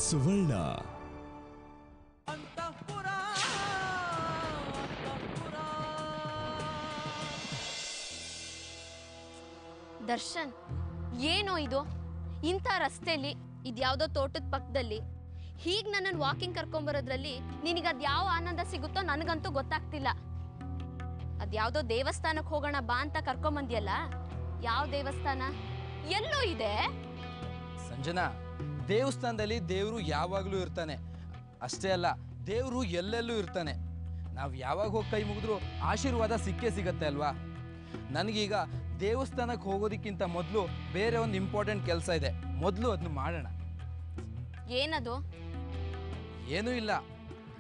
ಸುವರ್ಣ. ದರ್ಶನ್, ಏನೋ ಇದು? ಇಂಥ ರಸ್ತೆಯಲ್ಲಿ ಇದ್ಯಾವುದೋ ತೋಟದ ಪಕ್ಕದಲ್ಲಿ ಹೀಗೆ ನನ್ನನ್ನು ವಾಕಿಂಗ್ ಕರ್ಕೊಂಬರೋದ್ರಲ್ಲಿ ನಿನಗೆ ಅದ್ಯಾವ ಆನಂದ ಸಿಗುತ್ತೋ ನನಗಂತೂ ಗೊತ್ತಾಗ್ತಿಲ್ಲ. ಅದ್ಯಾವುದೋ ದೇವಸ್ಥಾನಕ್ಕೆ ಹೋಗೋಣ ಬಾ ಅಂತ ಕರ್ಕೊಂಬಂದಿಯಲ್ಲ, ಯಾವ ದೇವಸ್ಥಾನ? ಎಲ್ಲೋ ಇದೆ? ಸಂಜನಾ, ದೇವಸ್ಥಾನದಲ್ಲಿ ದೇವರು ಯಾವಾಗಲೂ ಇರ್ತಾನೆ. ಅಷ್ಟೇ ಅಲ್ಲ, ದೇವರು ಎಲ್ಲೆಲ್ಲೂ ಇರ್ತಾನೆ. ನಾವು ಯಾವಾಗ ಹೋಗಿ ಕೈ ಮುಗಿದ್ರೂ ಆಶೀರ್ವಾದ ಸಿಕ್ಕೇ ಸಿಗತ್ತೆ ಅಲ್ವಾ? ನನಗೀಗ ದೇವಸ್ಥಾನಕ್ಕೆ ಹೋಗೋದಕ್ಕಿಂತ ಮೊದಲು ಬೇರೆ ಒಂದು ಇಂಪಾರ್ಟೆಂಟ್ ಕೆಲಸ ಇದೆ. ಮೊದಲು ಅದನ್ನ ಮಾಡೋಣ. ಏನದು? ಏನೂ ಇಲ್ಲ,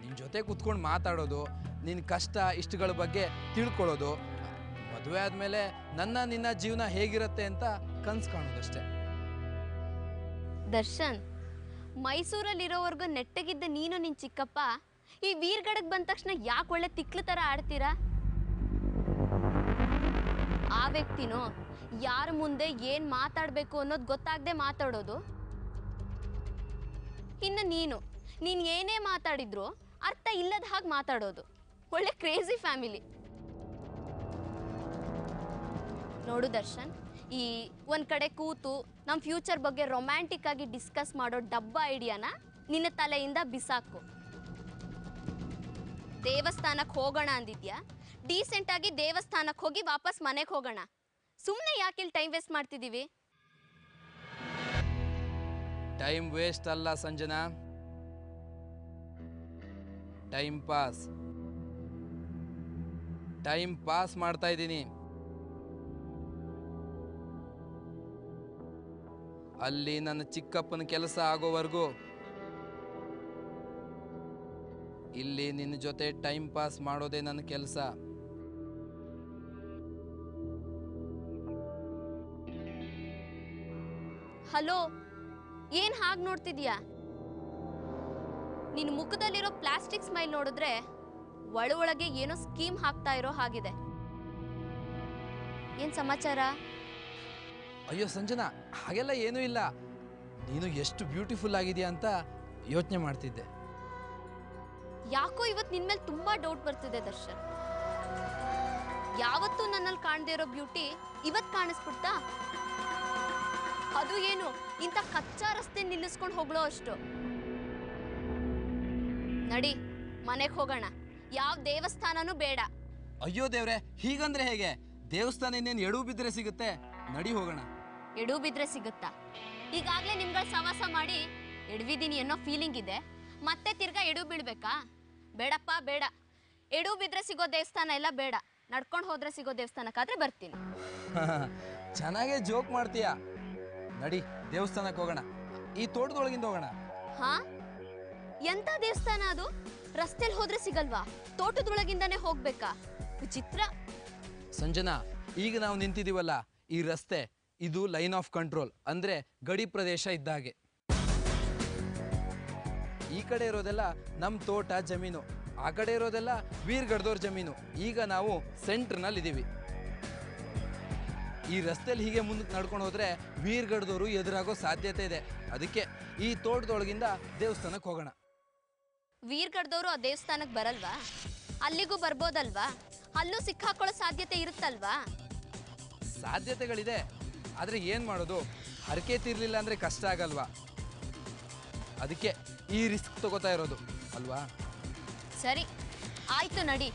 ನಿನ್ನ ಜೊತೆ ಕೂತ್ಕೊಂಡು ಮಾತಾಡೋದು, ನಿನ್ನ ಕಷ್ಟ ಇಷ್ಟಗಳ ಬಗ್ಗೆ ತಿಳ್ಕೊಳ್ಳೋದು, ಮದುವೆ ಆದಮೇಲೆ ನಿನ್ನ ಜೀವನ ಹೇಗಿರುತ್ತೆ ಅಂತ ಕನಸು ಕಾಣೋದಷ್ಟೇ. ದರ್ಶನ್, ಮೈಸೂರಲ್ಲಿರೋವರೆಗೂ ನೆಟ್ಟಗಿದ್ದ ನೀನು ನಿನ್ನ ಚಿಕ್ಕಪ್ಪ ಈ ವೀರ್ಗಡಕ್ಕೆ ಬಂದ ತಕ್ಷಣ ಯಾಕೆ ಒಳ್ಳೆ ತಿಕ್ಲು ಥರ ಆಡ್ತೀರಾ? ಆ ವ್ಯಕ್ತಿನೋ ಯಾರ ಮುಂದೆ ಏನು ಮಾತಾಡಬೇಕು ಅನ್ನೋದು ಗೊತ್ತಾಗದೆ ಮಾತಾಡೋದು. ಇನ್ನು ನೀನು ಏನೇ ಮಾತಾಡಿದ್ರು ಅರ್ಥ ಇಲ್ಲದ ಹಾಗೆ ಮಾತಾಡೋದು. ಒಳ್ಳೆ ಕ್ರೇಜಿ ಫ್ಯಾಮಿಲಿ. ನೋಡು ದರ್ಶನ್, ಈ ಒಂದು ಕಡೆ ಕೂತು ನಮ್ಮ ಫ್ಯೂಚರ್ ಬಗ್ಗೆ ರೊಮ್ಯಾಂಟಿಕ್ ಆಗಿ ಡಿಸ್ಕಸ್ ಮಾಡೋ ಡಬ್ಬ ಐಡಿಯಾನ ನಿನ್ನ ತಲೆಯಿಂದ ಬಿಸಾಕು. ದೇವಸ್ಥಾನಕ್ಕೆ ಹೋಗೋಣ ಅಂದಿದ್ಯಾ, ಡೀಸೆಂಟಾಗಿ ದೇವಸ್ಥಾನಕ್ಕೆ ಹೋಗಿ ವಾಪಸ್ ಮನೆಗೆ ಹೋಗೋಣ. ಸುಮ್ಮನೆ ಯಾಕೆ ಇಲ್ಲಿ ಟೈಮ್ ವೇಸ್ಟ್ ಮಾಡ್ತಿದ್ದೀವಿ? ಟೈಮ್ ವೇಸ್ಟ್ ಅಲ್ಲ ಸಂಜನಾ, ಟೈಮ್ ಪಾಸ್ ಮಾಡ್ತಾ ಇದ್ದೀನಿ. ಅಲ್ಲಿ ನನ್ನ ಚಿಕ್ಕಪ್ಪನ ಕೆಲಸ ಆಗೋವರೆಗೂ ಇಲ್ಲಿ ನಿನ್ನ ಜೊತೆ ಟೈಮ್ ಪಾಸ್ ಮಾಡೋದೇ ನನ್ನ ಕೆಲಸ. ಹಲೋ, ಏನ್ ಹಾಗೆ ನೋಡ್ತಿದ್ಯಾ? ನಿನ್ನ ಮುಖದಲ್ಲಿರೋ ಪ್ಲಾಸ್ಟಿಕ್ ಸ್ಮೈಲ್ ನೋಡಿದ್ರೆ ಒಳಗೆ ಏನೋ ಸ್ಕೀಮ್ ಹಾಕ್ತಾ ಇರೋ ಹಾಗಿದೆ. ಏನ್ ಸಮಾಚಾರ? ಅಯ್ಯೋ ಸಂಜನಾ, ಹಾಗೆಲ್ಲ ಏನೂ ಇಲ್ಲ. ನೀನು ಎಷ್ಟು ಬ್ಯೂಟಿಫುಲ್ ಆಗಿದೆಯಾ ಅಂತ ಯೋಚನೆ ಮಾಡ್ತಿದ್ದೆ. ಯಾಕೋ ಇವತ್ತು ನಿನ್ ಮೇಲೆ ತುಂಬಾ ಡೌಟ್ ಬರ್ತಿದೆ ದರ್ಶನ್. ಯಾವತ್ತೂ ನನ್ನಲ್ಲಿ ಕಾಣದೇ ಇರೋ ಬ್ಯೂಟಿ ಇವತ್ತು ಕಾಣಿಸ್ಬಿಡ್ತಾ? ಅದು ಏನು ಇಂಥ ಕಚ್ಚಾ ರಸ್ತೆ ನಿಲ್ಲಿಸ್ಕೊಂಡು ಹೋಗ್ಲೋ ಅಷ್ಟು? ನಡಿ, ಮನೆಗೆ ಹೋಗೋಣ. ಯಾವ ದೇವಸ್ಥಾನನೂ ಬೇಡ. ಅಯ್ಯೋ ದೇವ್ರೆ, ಹೀಗಂದ್ರೆ ಹೇಗೆ? ದೇವಸ್ಥಾನ ಇನ್ನೇನು ಎಡು ಬಿದ್ದರೆ ಸಿಗುತ್ತೆ. ನಡಿ ಹೋಗೋಣ. ಎಡು ಬಿದ್ರೆ ಸಿಗುತ್ತಾ? ಈಗಾಗಲೇ ನಿಮ್ಗಳ ಸವಾಸ ಮಾಡಿ ಎಡವಿದ್ದೀನಿ ಅನ್ನೋ ಫೀಲಿಂಗ್ ಇದೆ. ಮತ್ತೆ ತಿರ್ಗಾ ಎಡು ಬೀಳ್ಬೇಕಾ? ಬೇಡಪ್ಪ ಬೇಡ. ಎಡು ಬಿದ್ರೆ ಸಿಗೋ ದೇವಸ್ಥಾನ ಎಲ್ಲ ಬೇಡ. ನಡ್ಕೊಂಡು ಹೋದ್ರೆ ಸಿಗೋ ದೇವಸ್ಥಾನಕ್ಕಾದ್ರೆ ಬರ್ತೀನಿ. ಚೆನ್ನಾಗೇ ಜೋಕ್ ಮಾಡ್ತೀಯ. ನಡಿ, ದೇವಸ್ಥಾನಕ್ಕೆ ಹೋಗೋಣ. ಈ ತೋಟದೊಳಗಿಂದ ಹೋಗೋಣ. ಹಾ, ಎಂತ ದೇವಸ್ಥಾನ ಅದು? ರಸ್ತೆಲಿ ಹೋದ್ರೆ ಸಿಗಲ್ವಾ? ತೋಟದೊಳಗಿಂದಾನೇ ಹೋಗ್ಬೇಕಾ? ವಿಚಿತ್ರ. ಸಂಜನಾ, ಈಗ ನಾವು ನಿಂತಿದ್ದೀವಲ್ಲ, ಈ ರಸ್ತೆ ಇದು ಲೈನ್ ಆಫ್ ಕಂಟ್ರೋಲ್, ಅಂದ್ರೆ ಗಡಿ ಪ್ರದೇಶ ಇದ್ದಾಗೆ. ಈ ಕಡೆ ಇರೋದೆಲ್ಲ ನಮ್ಮ ತೋಟ ಜಮೀನು, ಆ ಕಡೆ ಇರೋದೆಲ್ಲ ವೀರ್ಗಡ್ದವ್ರ ಜಮೀನು. ಈಗ ನಾವು ಸೆಂಟ್ರ್ನಲ್ಲಿ ಇದ್ದೀವಿ. ಈ ರಸ್ತೆಯಲ್ಲಿ ಹೀಗೆ ಮುಂದಕ್ಕೆ ನಡ್ಕೊಂಡು ಹೋದ್ರೆ ವೀರ್ಗಡ್ದವರು ಎದುರಾಗೋ ಸಾಧ್ಯತೆ ಇದೆ. ಅದಕ್ಕೆ ಈ ತೋಟದೊಳಗಿಂದ ದೇವಸ್ಥಾನಕ್ಕೆ ಹೋಗೋಣ. ವೀರ್ಗಡ್ದವರು ಆ ದೇವಸ್ಥಾನಕ್ಕೆ ಬರಲ್ವಾ? ಅಲ್ಲಿಗೂ ಬರ್ಬೋದಲ್ವಾ? ಅಲ್ಲೂ ಸಿಕ್ಕಾಕೊಳ್ಳೋ ಸಾಧ್ಯತೆ ಇರುತ್ತಲ್ವಾ? ಸಾಧ್ಯತೆಗಳಿದೆ, ಆದರೆ ಏನು ಮಾಡೋದು? ಹರಕೆ ತೀರ್ಲಿಲ್ಲ ಅಂದರೆ ಕಷ್ಟ ಆಗಲ್ವಾ? ಅದಕ್ಕೆ ಈ ರಿಸ್ಕ್ ತಗೋತಾ ಇರೋದು ಅಲ್ವಾ? ಸರಿ ಆಯ್ತು, ನಡಿ.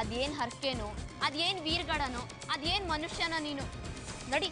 ಅದೇನು ಹರಕೆನೋ, ಅದೇನು ವೀರ್ಗಡನೋ, ಅದೇನು ಮನುಷ್ಯನೋ ನೀನು, ನಡಿ.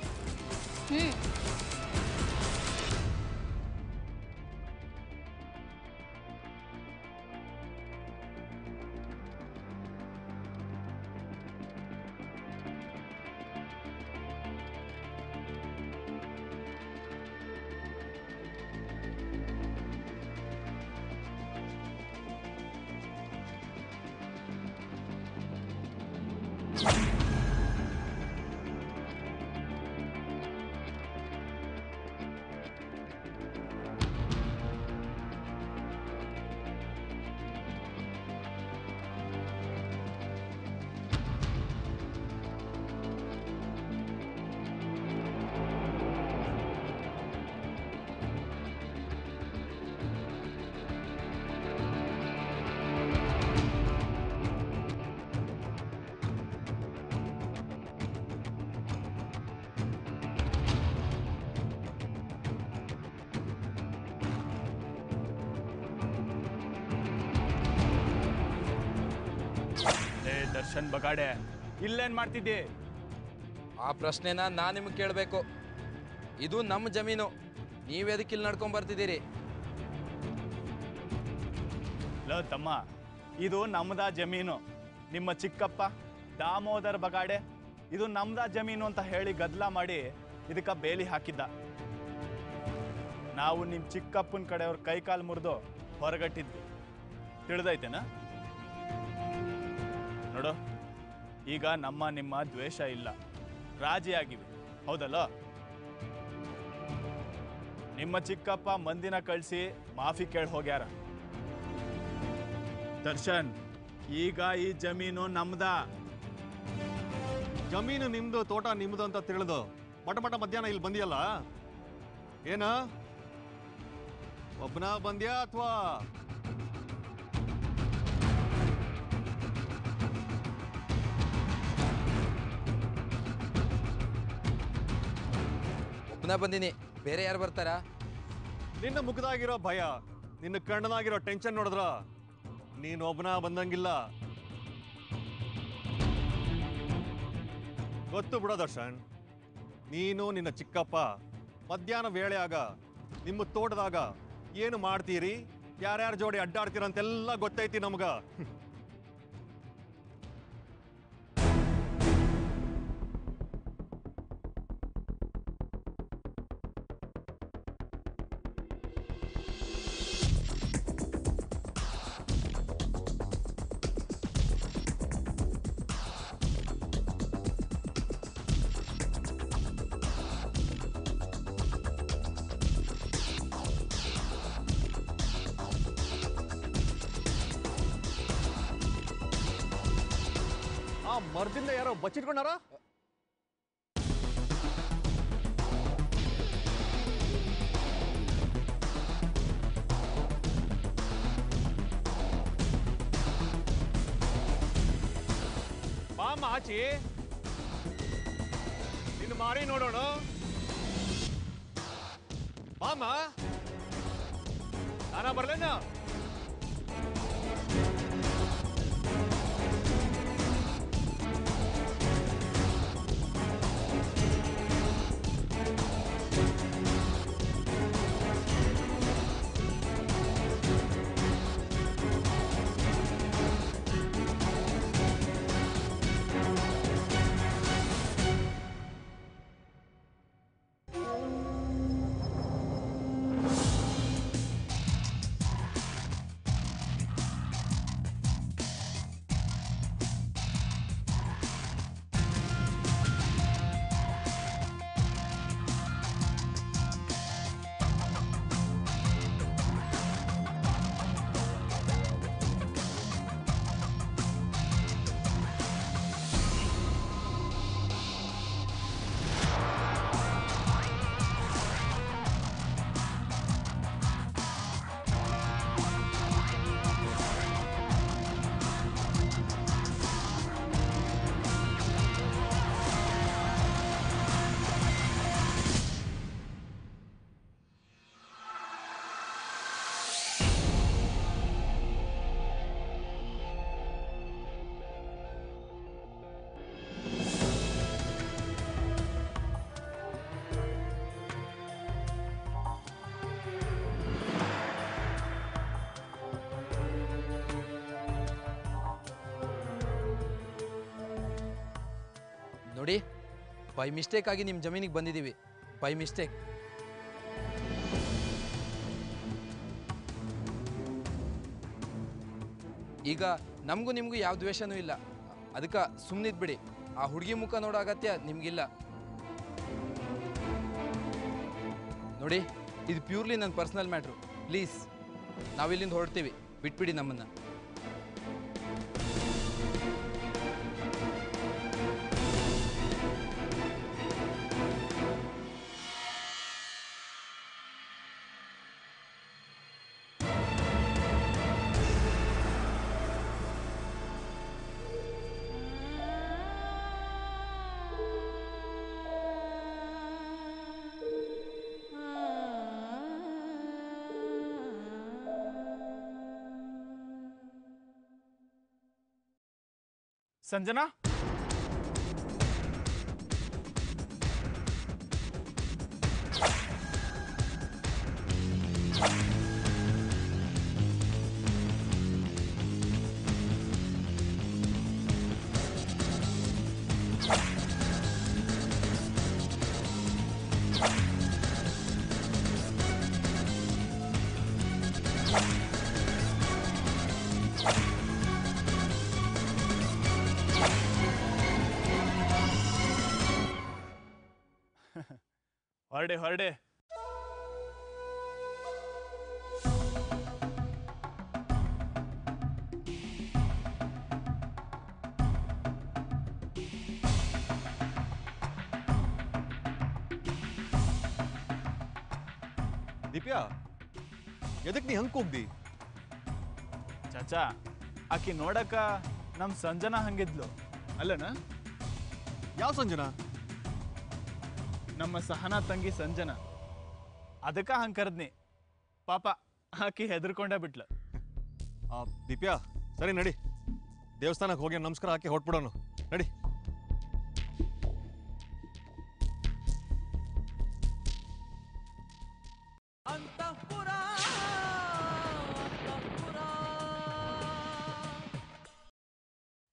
ದರ್ಶನ್ ಬಗಾಡೆ, ಇಲ್ಲೇನ್ ಮಾಡ್ತಿದ್ದೆ? ಆ ಪ್ರಶ್ನೆನ ನಾನು ನಿಮಗೆ ಕೇಳಬೇಕು. ಇದು ನಮ್ಮ ಜಮೀನು, ನೀವೆದಕ್ಕೆ ಇಲ್ಲಿ ನಡ್ಕೊಂಡ್ ಬರ್ತಿದ್ದೀರಿ? ಲೋ ತಮ್ಮ, ಇದು ನಮ್ದ ಜಮೀನು. ನಿಮ್ಮ ಚಿಕ್ಕಪ್ಪ ದಾಮೋದರ್ ಬಗಾಡೆ ಇದು ನಮ್ದ ಜಮೀನು ಅಂತ ಹೇಳಿ ಗದ್ದಲ ಮಾಡಿ ಇದಕ್ಕ ಬೇಲಿ ಹಾಕಿದ್ದ. ನಾವು ನಿಮ್ಮ ಚಿಕ್ಕಪ್ಪನ ಕಡೆಯವ್ರ ಕೈಕಾಲು ಮುರಿದು ಹೊರಗಟ್ಟಿದ್ವಿ. ತಿಳಿದೈತೇನ? ನೋಡು, ಈಗ ನಮ್ಮ ನಿಮ್ಮ ದ್ವೇಷ ಇಲ್ಲ, ರಾಜಿಯಾಗಿವಿ, ಹೌದಲ್ಲ? ನಿಮ್ಮ ಚಿಕ್ಕಪ್ಪ ಮಂದಿನ ಕಳಿಸಿ ಮಾಫಿ ಕೇಳಿ ಹೋಗ್ಯಾರ. ದರ್ಶನ್, ಈಗ ಈ ಜಮೀನು ನಮ್ದ. ಜಮೀನು ನಿಮ್ದು, ತೋಟ ನಿಮ್ದು ಅಂತ ತಿಳಿದು ಮಠ ಮಧ್ಯಾಹ್ನ ಇಲ್ಲಿ ಬಂದಿಯಲ್ಲ, ಏನ ಒಬ್ಬನ ಬಂದ್ಯಾ ಅಥವಾ ಒಬ್ಬನ ಬಂದಿನಿ, ಬೇರೆ ಯಾರು ಬರ್ತಾರಾ? ನಿನ್ನ ಮುಖದಾಗಿರೋ ಭಯ, ನಿನ್ನ ಕಣ್ಣನಾಗಿರೋ ಟೆನ್ಷನ್ ನೋಡಿದ್ರ ನೀನು ಒಬ್ಬನ ಬಂದಂಗಿಲ್ಲ. ಗೊತ್ತು ಬಿಡೋ ದರ್ಶನ್, ನೀನು ನಿನ್ನ ಚಿಕ್ಕಪ್ಪ ಮಧ್ಯಾಹ್ನ ವೇಳೆ ಆಗ ನಿಮ್ಮ ತೋಟದಾಗ ಏನು ಮಾಡ್ತೀರಿ, ಯಾರ್ಯಾರ ಜೋಡಿ ಅಡ್ಡಾಡ್ತೀರಂತೆಲ್ಲ ಗೊತ್ತೈತಿ ನಮ್ಗ. ಆ ಮರದಿಂದ ಯಾರೋ ಬಚ್ಚಿಟ್ಕೊಂಡಾರ? ಬಾಮ್ಮ ಆಚಿ, ನಿನ್ನ ಮಾರಿ ನೋಡೋಣ. ಬಾಮ್ಮ, ನಾನ ಬರ್ಲೇನ? ನೋಡಿ, ಬೈ ಮಿಸ್ಟೇಕ್ ಆಗಿ ನಿಮ್ಮ ಜಮೀನಿಗೆ ಬಂದಿದ್ದೀವಿ, ಬೈ ಮಿಸ್ಟೇಕ್. ಈಗ ನಮಗೂ ನಿಮಗೂ ಯಾವ ದ್ವೇಷನೂ ಇಲ್ಲ, ಅದಕ್ಕೆ ಸುಮ್ಮನಿದ್ಬಿಡಿ. ಆ ಹುಡುಗಿ ಮುಖ ನೋಡೋ ಅಗತ್ಯ ನಿಮಗಿಲ್ಲ. ನೋಡಿ, ಇದು ಪ್ಯೂರ್ಲಿ ನನ್ನ ಪರ್ಸ್ನಲ್ ಮ್ಯಾಟ್ರು. ಪ್ಲೀಸ್, ನಾವಿಲ್ಲಿಂದ ಹೊರಡ್ತೀವಿ, ಬಿಟ್ಬಿಡಿ ನಮ್ಮನ್ನು. ಸಂಜನಾ, ಹೊರಡೆ ಹೊರಡೆ. ದಿವ್ಯಾ, ಎದಕ್ ನೀ ಹಂಗ್ ಕೂಗ್ದಿ? ಚಾಚಾ, ಆಕಿ ನೋಡಕ ನಮ್ ಸಂಜನಾ ಹಂಗಿದ್ಲು ಅಲ್ಲನ? ಯಾವ ಸಂಜನಾ? ನಮ್ಮ ಸಹನಾ ತಂಗಿ ಸಂಜನಾ. ಅದಕ್ಕ ಹಂಗ್ ಕರೆದ್ನಿ. ಪಾಪ ಆಕಿ ಹೆದರ್ಕೊಂಡೇ ಬಿಟ್ಲು. ದಿವ್ಯಾ, ಸರಿ ನಡಿ, ದೇವಸ್ಥಾನಕ್ಕೆ ಹೋಗಿ ನಮಸ್ಕಾರ ಹಾಕಿ ಹೊಟ್ಬಿಡೋನು. ನಡಿ.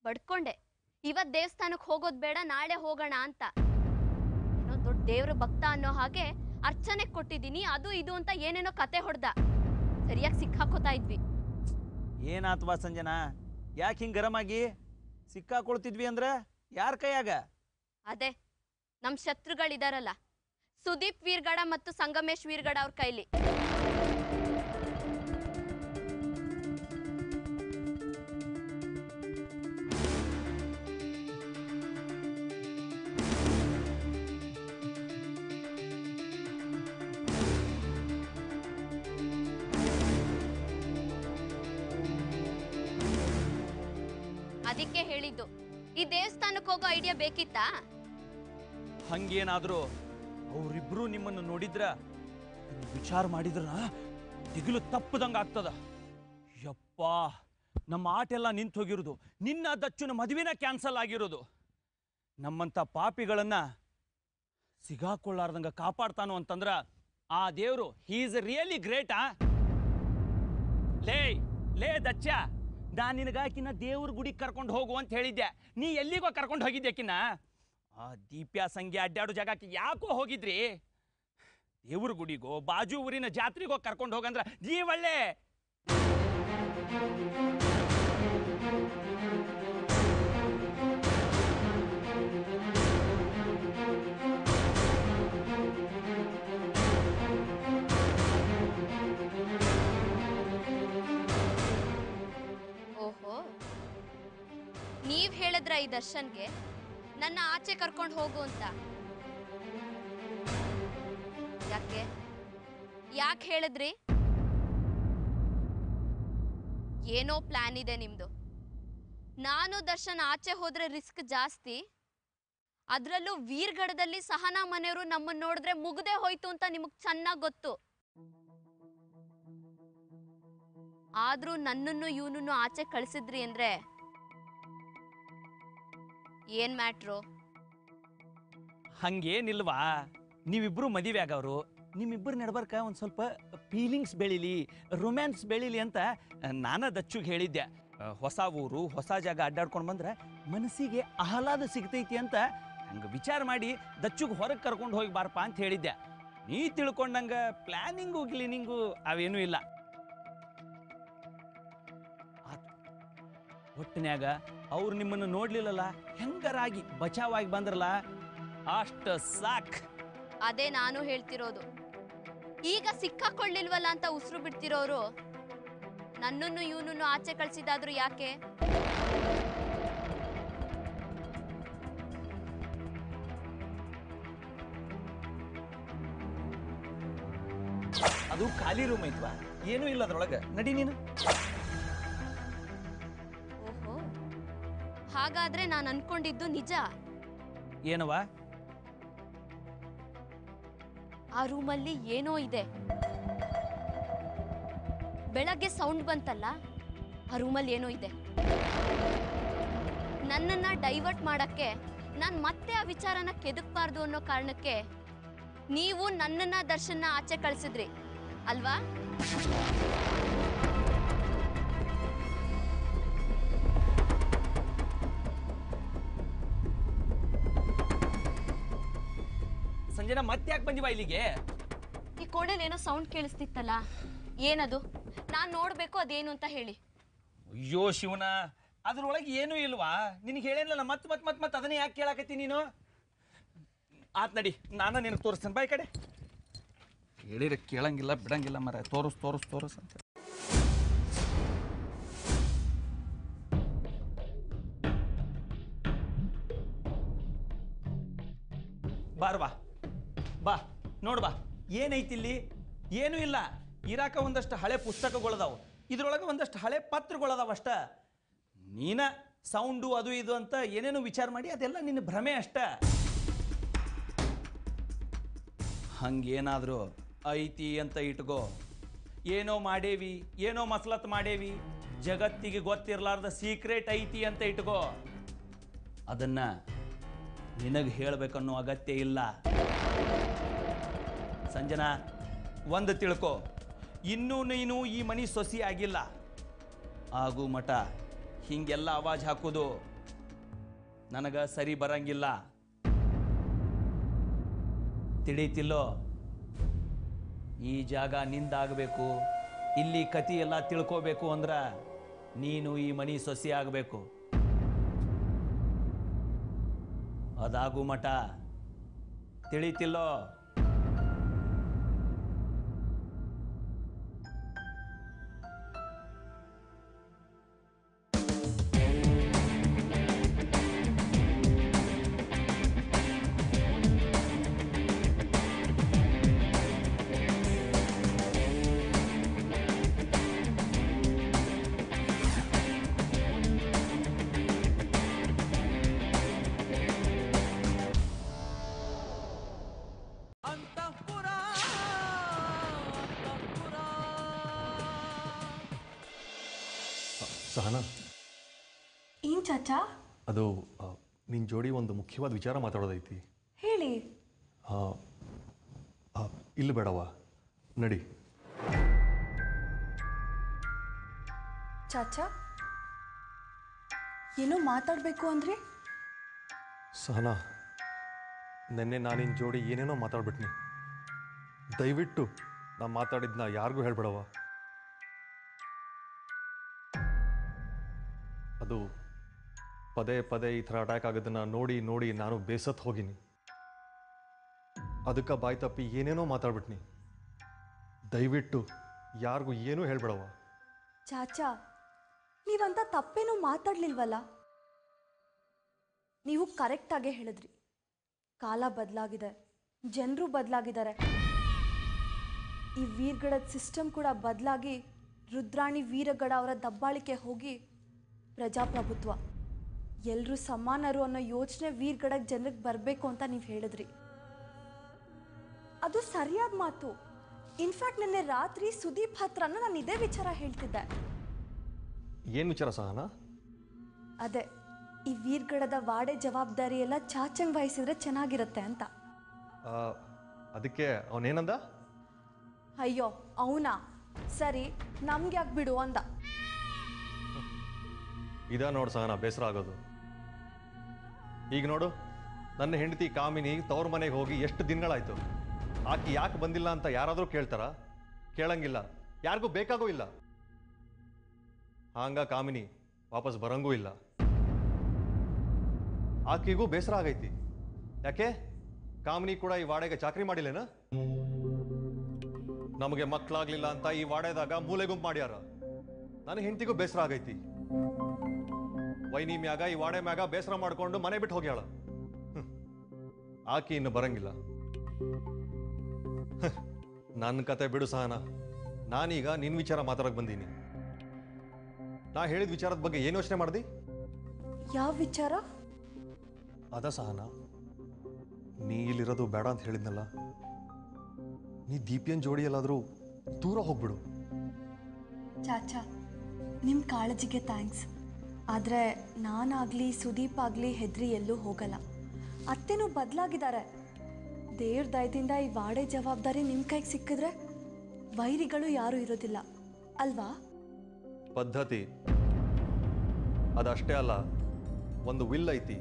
ಬಡ್ಕೊಂಡೆ ಇವತ್ ದೇವಸ್ಥಾನಕ್ಕೆ ಹೋಗೋದ್ ಬೇಡ, ನಾಳೆ ಹೋಗೋಣ ಅಂತ. ಏನೋ ದೊಡ್ಡ ದೇವ್ರ ಭಕ್ತ ಅನ್ನೋ ಹಾಗೆ ಅರ್ಚನೆ ಕೊಟ್ಟಿದ್ದೀನಿ, ಅದು ಇದು ಅಂತ ಏನೇನೋ ಕತೆ ಹೊಡ್ದ. ಸರಿಯಾಗಿ ಸಿಕ್ಕಾಕೋತಾ ಇದ್ವಿ. ಏನಾತ್ವಾ ಸಂಜನಾ? ಯಾಕೆ ಹಿಂಗೆ ಗರಮಾಗಿ ಸಿಕ್ಕಾಕೊಳ್ತಿದ್ವಿ ಅಂದ್ರೆ ಯಾರ ಕೈಯಾಗ? ಅದೇ ನಮ್ ಶತ್ರುಗಳಿದಾರಲ್ಲ, ಸುದೀಪ್ ವೀರ್ಗಡ ಮತ್ತು ಸಂಗಮೇಶ್ ವೀರ್ಗಡ ಅವ್ರ ಕೈಲಿ. ಅದಕ್ಕೆ ಹೇಳಿದ್ದು, ಈ ದೇವಸ್ಥಾನಕ್ಕೆ ಹೋಗೋ ಐಡಿಯಾ ಬೇಕಿತ್ತಾ? ಹಂಗೇನಾದ್ರೂ ಅವರಿಬ್ರು ನಿಮ್ಮನ್ನು ನೋಡಿದ್ರ ವಿಚಾರ ಮಾಡಿದ್ರ ದಿಗಿಲು ತಪ್ಪದಂಗ ಆಗ್ತದ. ಯಪ್ಪ, ನಮ್ಮ ಆಟ ಎಲ್ಲ ನಿಂತು ಹೋಗಿರೋದು, ನಿನ್ನ ದಚ್ಚುನ ಮದುವೆನ ಕ್ಯಾನ್ಸಲ್ ಆಗಿರೋದು. ನಮ್ಮಂತ ಪಾಪಿಗಳನ್ನ ಸಿಗಾಕೊಳ್ಳಾರ್ದಂಗ ಕಾಪಾಡ್ತಾನು ಅಂತಂದ್ರ ಆ ದೇವ್ರು ಹಿ ಈಸ್ ರಿಯಲಿ ಗ್ರೇಟ್. ಲೇ ಲೇ ದಚ್ಚ, ನಾನು ನಿನಗಾಕಿನ ದೇವ್ರ ಗುಡಿಗೆ ಕರ್ಕೊಂಡು ಹೋಗು ಅಂತ ಹೇಳಿದ್ದೆ. ನೀ ಎಲ್ಲಿಗೋ ಕರ್ಕೊಂಡು ಹೋಗಿದ್ದೆಕಿನ್ನ? ಆ ದೀಪ್ಯಾ ಸಂಖ್ಯೆ ಅಡ್ಡಾಡೋ ಜಾಗಕ್ಕೆ ಯಾಕೋ ಹೋಗಿದ್ರಿ? ದೇವ್ರ ಗುಡಿಗೋ ಬಾಜು ಊರಿನ ಜಾತ್ರೆಗೋ ಕರ್ಕೊಂಡು ಹೋಗಂದ್ರ ಜೀವಳ್ಳೆ. ಓಹೋ, ನೀವ್ ಹೇಳಿದ್ರ ಈ ದರ್ಶನ್ಗೆ ನನ್ನ ಆಚೆ ಕರ್ಕೊಂಡು ಹೋಗು ಅಂತ? ಯಾಕೆ ಹೇಳಿದ್ರಿ? ಏನೋ ಪ್ಲಾನ್ ಇದೆ ನಿಮ್ದು. ನಾನು ದರ್ಶನ್ ಆಚೆ ಹೋದ್ರೆ ರಿಸ್ಕ್ ಜಾಸ್ತಿ, ಅದ್ರಲ್ಲೂ ವೀರ್ಗಢದಲ್ಲಿ ಸಹನಾ ಮನೆಯವರು ನಮ್ಮನ್ನ ನೋಡಿದ್ರೆ ಮುಗ್ದೇ ಹೋಯ್ತು ಅಂತ ನಿಮಗ್ ಚೆನ್ನಾಗ್ ಗೊತ್ತು. ಆದ್ರೂ ನನ್ನನ್ನು ಇವನನ್ನು ಆಚೆ ಕಳಿಸಿದ್ರಿ ಅಂದ್ರೆ ಏನ್ ಮ್ಯಾಟ್ರು? ಹಂಗೇನಿಲ್ವಾ, ನೀವಿಬ್ರು ಮದುವೆ ಆಗವ್ರು, ನಿಮ್ಮಿಬ್ಬರು ನಡ್ಬರ್ಕ ಒಂದು ಸ್ವಲ್ಪ ಫೀಲಿಂಗ್ಸ್ ಬೆಳೀಲಿ, ರೊಮ್ಯಾನ್ಸ್ ಬೆಳೀಲಿ ಅಂತ ನಾನು ದಚ್ಚುಗೆ ಹೇಳಿದ್ದೆ. ಹೊಸ ಊರು ಹೊಸ ಜಾಗ ಅಡ್ಡಾಡ್ಕೊಂಡು ಬಂದ್ರೆ ಮನಸ್ಸಿಗೆ ಆಹ್ಲಾದ ಸಿಗ್ತೈತಿ ಅಂತ ಹಂಗೆ ವಿಚಾರ ಮಾಡಿ ದಚ್ಚುಗೆ ಹೊರಗೆ ಕರ್ಕೊಂಡು ಹೋಗಿ ಬಾರಪ್ಪ ಅಂತ ಹೇಳಿದ್ದೆ. ನೀ ತಿಳ್ಕೊಂಡಂಗೆ ಪ್ಲ್ಯಾನಿಂಗು ಕ್ಲೀನಿಂಗು ಅವೇನೂ ಇಲ್ಲ. ಒಟ್ಟಿನ್ಯಾಗ ಅವ್ರು ನಿಮ್ಮನ್ನು ನೋಡ್ಲಿಲ್ಲಲ್ಲ, ಹೆಂಗರಾಗಿ ಬಚಾವಾಗಿ ಬಂದ್ರಲ್ಲ, ಅಷ್ಟು ಸಾಕ್. ಅದೇ ನಾನು ಹೇಳ್ತಿರೋದು. ಈಗ ಸಿಕ್ಕಾಕೊಳ್ಳಿಲ್ವಲ್ಲ ಅಂತ ಉಸಿರು ಬಿಡ್ತಿರೋರು ನನ್ನನ್ನು ಇವನನ್ನು ಆಚೆ ಕಳ್ಸಿದಾದ್ರು ಯಾಕೆ? ಅದು ಖಾಲಿ ರೂಮ್ ಐತ್ವಾ, ಏನೂ ಇಲ್ಲ ಅದ್ರೊಳಗೆ, ನಡಿ ನೀನು. ಓಹೋ, ಹಾಗಾದ್ರೆ ನಾನು ಅನ್ಕೊಂಡಿದ್ದು ನಿಜ. ಏನವ? ಆ ರೂಮಲ್ಲಿ ಏನೋ ಇದೆ. ಬೆಳಗ್ಗೆ ಸೌಂಡ್ ಬಂತಲ್ಲ, ಆ ರೂಮಲ್ಲಿ ಏನೋ ಇದೆ. ನನ್ನನ್ನು ಡೈವರ್ಟ್ ಮಾಡೋಕ್ಕೆ ನಾನು ಮತ್ತೆ ಆ ವಿಚಾರನ ಕೆದಕ್ಬಾರ್ದು ಅನ್ನೋ ಕಾರಣಕ್ಕೆ ನೀವು ನನ್ನನ್ನು ದರ್ಶನ್ನ ಆಚೆ ಕಳಿಸಿದ್ರಿ ಅಲ್ವಾ? ಸಂಜನಾ ಮತ್ತೆ ಯಾಕೆ ಬಂದಿವ ಇಲ್ಲಿಗೆ? ಈ ಕೋಣೆಲಿ ಏನೋ ಸೌಂಡ್ ಕೇಳಿಸ್ತಿತ್ತಲ್ಲ, ಏನದು? ನಾನು ನೋಡಬೇಕು ಅದೇನು ಅಂತ ಹೇಳಿ. ಅಯ್ಯೋ ಶಿವನ, ಅದ್ರೊಳಗೆ ಏನೂ ಇಲ್ವಾ? ನಿನಗೆ ಹೇಳೇನಲ್ಲ ಮತ್ತೆ ಅದನ್ನೇ ಯಾಕೆ ಕೇಳಾಕತ್ತಿ ನೀನು? ಆತ್ ನಡಿ, ನಾನು ನಿನಗೆ ತೋರಿಸ್ತೇನೆ. ಬಾ ಈ ಕಡೆ. ಹೇಳಿದ್ರೆ ಕೇಳಂಗಿಲ್ಲ ಬಿಡಂಗಿಲ್ಲ ಮರ. ತೋರಿಸ್ ಅಂತ. ಬಾರ್ವಾ ಬಾ ನೋಡ್ ಬಾ, ಏನೈತಿ ಇಲ್ಲಿ? ಏನೂ ಇಲ್ಲ. ಇರಾಕ ಒಂದಷ್ಟು ಹಳೆ ಪುಸ್ತಕಗಳದಾವು, ಇದ್ರೊಳಗೆ ಒಂದಷ್ಟು ಹಳೆ ಪತ್ರಗಳದಾವ ಅಷ್ಟ. ನೀನ ಸೌಂಡು ಅದು ಇದು ಅಂತ ಏನೇನು ವಿಚಾರ ಮಾಡಿ ಅದೆಲ್ಲ ನಿನ್ನ ಭ್ರಮೆ ಅಷ್ಟ. ಹಂಗೇನಾದರೂ ಐತಿ ಅಂತ ಇಟ್ಕೋ. ಏನೋ ಮಾಡೇವಿ, ಏನೋ ಮಸಲತ್ ಮಾಡೇವಿ, ಜಗತ್ತಿಗೆ ಗೊತ್ತಿರಲಾರ್ದ ಸೀಕ್ರೆಟ್ ಐತಿ ಅಂತ ಇಟ್ಕೋ. ಅದನ್ನ ನಿನಗೆ ಹೇಳಬೇಕನ್ನೋ ಅಗತ್ಯ ಇಲ್ಲ. ಸಂಜನಾ, ಒಂದು ತಿಳ್ಕೊ, ಇನ್ನೂ ನೀನು ಈ ಮನೆ ಸೊಸಿ ಆಗಿಲ್ಲ. ಆಗು ಮಠ ಹಿಂಗೆಲ್ಲ ಆವಾಜ್ ಹಾಕೋದು ನನಗೆ ಸರಿ ಬರಂಗಿಲ್ಲ. ತಿಳಿತಿಲ್ಲೋ? ಈ ಜಾಗ ನಿಂದಾಗಬೇಕು, ಇಲ್ಲಿ ಕತಿ ಎಲ್ಲ ತಿಳ್ಕೋಬೇಕು ಅಂದ್ರೆ ನೀನು ಈ ಮನೆ ಸೊಸಿ ಆಗಬೇಕು. ಅದಾಗು ಮಠ. ತಿಳಿತಿಲ್ಲೋ? ಸಹನಾ, ಏನ್ ಚಾಚಾ? ಅದು ನಿನ್ನ ಜೋಡಿ ಒಂದು ಮುಖ್ಯವಾದ ವಿಚಾರ ಮಾತಾಡೋದೈತಿ. ಹೇಳಿ. ಇಲ್ಲಿ ಬೇಡವಾ, ನಡಿ. ಚಾಚಾ, ಏನೋ ಮಾತಾಡಬೇಕು ಅಂದ್ರೆ? ಸಹನಾ, ನೆನ್ನೆ ನಾನು ನಿನ್ನ ಜೋಡಿ ಏನೇನೋ ಮಾತಾಡ್ಬಿಟ್ನಿ. ದಯವಿಟ್ಟು ನಾ ಮಾತಾಡಿದ್ನ ಯಾರಿಗೂ ಹೇಳ್ಬೇಡವ. ಅದು ಪದೇ ಪದೇ ಈ ಥರ ಅಟ್ಯಾಕ್ ಆಗೋದನ್ನ ನೋಡಿ ನೋಡಿ ನಾನು ಬೇಸತ್ತು ಹೋಗಿನಿ. ಅದಕ್ಕೆ ಬಾಯಿ ತಪ್ಪಿ ಏನೇನೋ ಮಾತಾಡ್ಬಿಟ್ನಿ. ದಯವಿಟ್ಟು ಯಾರಿಗೂ ಏನೂ ಹೇಳ್ಬೇಡವ. ಚಾಚಾ, ನೀವಂತ ತಪ್ಪೇನೂ ಮಾತಾಡ್ಲಿಲ್ವಲ್ಲ? ನೀವು ಕರೆಕ್ಟಾಗೇ ಹೇಳಿದ್ರಿ. ಕಾಲ ಬದಲಾಗಿದೆ, ಜನರು ಬದಲಾಗಿದ್ದಾರೆ. ಈ ವೀರ್ಗಡದ ಸಿಸ್ಟಮ್ ಕೂಡ ಬದಲಾಗಿ ರುದ್ರಾಣಿ ವೀರಗಡ ಅವರ ದಬ್ಬಾಳಿಕೆ ಹೋಗಿ ಪ್ರಜಾಪ್ರಭುತ್ವ, ಎಲ್ಲರೂ ಸಮಾನರು ಅನ್ನೋ ಯೋಚನೆ ವೀರ್ಗಡಕ್ಕೆ ಜನರಿಗೆ ಬರಬೇಕು ಅಂತ ನೀವು ಹೇಳಿದ್ರಿ. ಅದು ಸರಿಯಾದ ಮಾತು. ಇನ್ಫ್ಯಾಕ್ಟ್ ನಿನ್ನೆ ರಾತ್ರಿ ಸುದೀಪ್ ಹತ್ರನ ನಾನು ಇದೇ ವಿಚಾರ ಹೇಳ್ತಿದ್ದೆ. ಏನು ವಿಚಾರ ಸಹನಾ? ಅದೇ, ಈ ವೀರ್ಗಡದ ವಾಡೆ ಜವಾಬ್ದಾರಿ ಎಲ್ಲ ಚಾಚಂಗ್ ವಹಿಸಿದ್ರೆ ಚೆನ್ನಾಗಿರುತ್ತೆ ಅಂತ. ಅದಕ್ಕೆ ಅವನೇನಂದ? ಅಯ್ಯೋ ಅವನಾ, ಸರಿ ನಮ್ಗೆ ಯಾಕೆ ಬಿಡು ಅಂದ. ಇದ ನೋಡು ಸಹನಾ, ಬೇಸರ ಆಗೋದು. ಈಗ ನೋಡು, ನನ್ನ ಹೆಂಡತಿ ಕಾಮಿನಿ ತವ್ರ ಮನೆಗೆ ಹೋಗಿ ಎಷ್ಟು ದಿನಗಳಾಯ್ತು. ಆಕೆ ಯಾಕೆ ಬಂದಿಲ್ಲ ಅಂತ ಯಾರಾದರೂ ಕೇಳ್ತಾರ? ಕೇಳಂಗಿಲ್ಲ, ಯಾರಿಗೂ ಬೇಕಾಗೂ ಇಲ್ಲ. ಹಂಗ ಕಾಮಿನಿ ವಾಪಸ್ ಬರಂಗೂ ಇಲ್ಲ. ಆಕೆಗೂ ಬೇಸರ ಆಗೈತಿ. ಯಾಕೆ? ಕಾಮಿನಿ ಕೂಡ ಈ ವಾಡೆಗೆ ಚಾಕ್ರಿ ಮಾಡಿಲ್ಲೇನ? ನಮಗೆ ಮಕ್ಕಳಾಗ್ಲಿಲ್ಲ ಅಂತ ಈ ವಾಡೆದಾಗ ಮೂಲೆ ಗುಂಪು ಮಾಡ್ಯಾರ. ನನ್ನ ಹೆಂಡತಿಗೂ ಬೇಸರ ಆಗೈತಿ. ವೈನಿ ಮ್ಯಾಗ ಈ ವಾಡೆ ಮ್ಯಾಗ ಬೇಸರ ಮಾಡ್ಕೊಂಡು ಮನೆ ಬಿಟ್ಟು ಹೋಗ್ಯಾಳ. ಆಕಿ ಇನ್ನು ಬರಂಗಿಲ್ಲ. ನನ್ನ ಕತೆ ಬಿಡು ಸಹನಾ, ನಾನೀಗ ನಿನ್ನ ವಿಚಾರ ಮಾತಾಡಕ್ ಬಂದೀನಿ. ನಾ ಹೇಳಿದ ವಿಚಾರದ ಬಗ್ಗೆ ಏನು ಯೋಚನೆ ಮಾಡ್ದಿ? ಯಾವ ವಿಚಾರ? ಅದ ಸಹನಾ, ನೀ ಇಲ್ಲಿರೋದು ಬೇಡ ಅಂತ ಹೇಳಿದ್ನಲ್ಲ, ನೀ ದೀಪಿಯನ್ ಜೋಡಿ ಎಲ್ಲಾದರೂ ದೂರ ಹೋಗ್ಬಿಡು. ಚಾಚಾ, ನಿಮ್ಮ ಕಾಳಜಿಗೆ ಥ್ಯಾಂಕ್ಸ್. ಆದರೆ ನಾನಾಗಲಿ ಸುದೀಪ್ ಆಗಲಿ ಹೆದರಿ ಎಲ್ಲೂ ಹೋಗಲ್ಲ. ಅತ್ತೆನೂ ಬದಲಾಗಿದ್ದಾರೆ. ದೇವ್ರ ದಯದಿಂದ ಈ ವಾಡೆ ಜವಾಬ್ದಾರಿ ನಿಮ್ಮ ಕೈಗೆ ಸಿಕ್ಕಿದ್ರೆ ವೈರಿಗಳು ಯಾರೂ ಇರೋದಿಲ್ಲ ಅಲ್ವಾ? ಪದ್ಧತಿ ಅದಷ್ಟೇ ಅಲ್ಲ, ಒಂದು ವಿಲ್ ಐತಿ.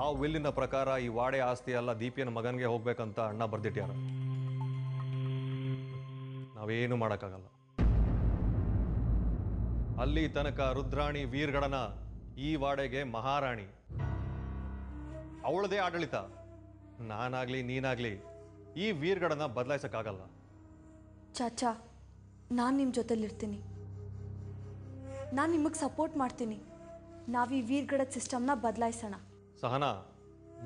ಆ ವಿಲ್ಲಿನ ಪ್ರಕಾರ ಈ ವಾಡೆ ಆಸ್ತಿ ಎಲ್ಲ ದೀಪಿಯನ ಮಗನಿಗೆ ಹೋಗ್ಬೇಕಂತ ಅಣ್ಣ ಬರ್ದಿಟ್ಯಾರ. ನಾವೇನು ಮಾಡೋಕ್ಕಾಗಲ್ಲ. ಅಲ್ಲಿ ತನಕ ರುದ್ರಾಣಿ ವೀರ್ಗಡನ ಈ ವಾಡೆಗೆ ಮಹಾರಾಣಿ, ಅವಳದೇ ಆಡಳಿತ. ನಾನಾಗ್ಲಿ ನೀನಾಗ್ಲಿ ಈ ವೀರ್ಗಡನ ಬದಲಾಯಿಸಕ್ಕಾಗಲ್ಲ. ಚಾಚಾ, ನಾನು ನಿಮ್ಮ ಜೊತೆಲಿರ್ತೀನಿ. ನಾನು ನಿಮಗೆ ಸಪೋರ್ಟ್ ಮಾಡ್ತೀನಿ. ನಾವು ಈ ವೀರ್ಗಡದ ಸಿಸ್ಟಮ್ನ ಬದಲಾಯಿಸೋಣ. ಸಹನಾ,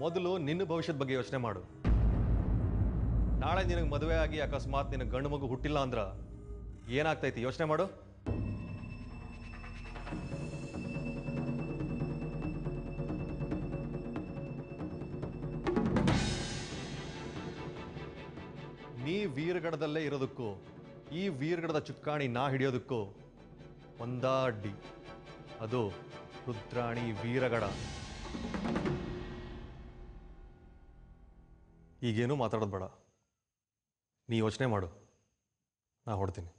ಮೊದಲು ನಿನ್ನ ಭವಿಷ್ಯದ ಬಗ್ಗೆ ಯೋಚನೆ ಮಾಡು. ನಾಳೆ ನಿನಗೆ ಮದುವೆ ಆಗಿ ಅಕಸ್ಮಾತ್ ನಿನಗೆ ಗಂಡು ಮಗು ಹುಟ್ಟಿಲ್ಲ ಅಂದ್ರ ಏನಾಗ್ತೈತಿ ಯೋಚನೆ ಮಾಡು. ನೀ ವೀರಗಡದಲ್ಲೇ ಇರೋದಕ್ಕೂ ಈ ವೀರಗಡದ ಚುಕ್ಕಾಣಿ ನಾ ಹಿಡಿಯೋದಕ್ಕೂ ಒಂದಾ ಅಡ್ಡಿ, ಅದು ರುದ್ರಾಣಿ ವೀರಗಡ. ಈಗೇನು ಮಾತಾಡೋದು ಬೇಡ, ನೀ ಯೋಚನೆ ಮಾಡು, ನಾ ಹೊಡ್ತೀನಿ.